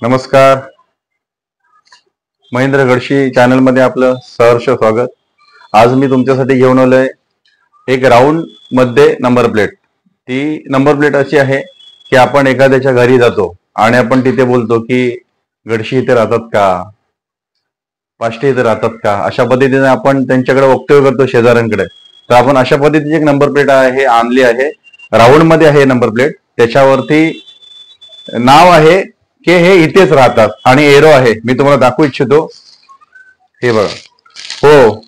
नमस्कार, महेंद्र गडशी चॅनल मध्ये आपलं सहर्ष स्वागत। आज मी तुमच्यासाठी घेऊन आलोय एक राऊंड मध्ये नंबर प्लेट। ती नंबर प्लेट अशी आहे की आपण एखाद्याच्या घरी जातो आणि आपण तिथे बोलतो की गडशी इथे राहतात का, पाष्टे इथे राहतात का, अशा पद्धतीने आपण त्यांच्याकडे वक्तव्य करतो शेजाऱ्यांकडे। तर आपण अशा पद्धतीची एक नंबर प्लेट आहे आणली आहे, राऊंड मध्ये आहे नंबर प्लेट। त्याच्यावरती नाव आहे की हे इथेच राहतात आणि एरो आहे, मी तुम्हाला दाखवू इच्छितो। हे बघा, हो,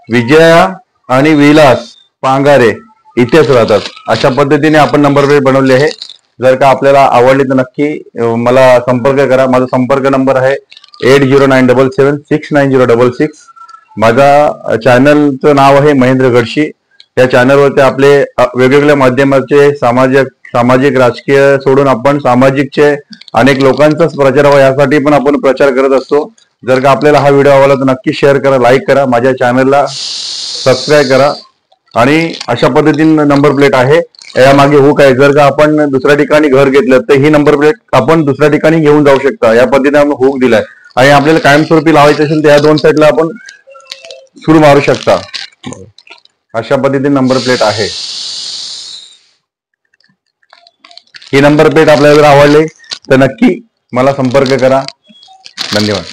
विजया आणि विलास पांगारे इथेच राहतात। अशा पद्धतीने आपण नंबर प्लेट बनवली आहे। जर का आपल्याला आवडली तर नक्की मला संपर्क करा। माझा संपर्क नंबर आहे 8097769066। माझा चॅनलचं नाव आहे महेंद्र गडशी। या चॅनलवरती आपले वेगवेगळ्या माध्यमाचे सामाजिक राजकीय सोडून आपण सामाजिकचे अनेक लोकांचाच प्रचार व्हावा यासाठी पण आपण प्रचार करत असतो। जर का आपल्याला हा व्हिडिओ आवडला तर नक्की शेअर करा, लाईक करा, माझ्या चॅनलला सबस्क्राईब करा। आणि अशा पद्धतीने नंबर प्लेट आहे, यामागे हुक आहे। जर का आपण दुसऱ्या ठिकाणी घर घेतलं तर ही नंबर प्लेट आपण दुसऱ्या ठिकाणी घेऊन जाऊ शकता, या पद्धतीने आपण हुक दिलाय। आणि आपल्याला कायमस्वरूपी लावायचे असेल तर या दोन साईडला आपण सुरू मारू शकता। अशा पद्धतीने नंबर प्लेट आहे। ही नंबर प्लेट आपल्याला जर आवडली तर नक्की मला संपर्क करा। धन्यवाद।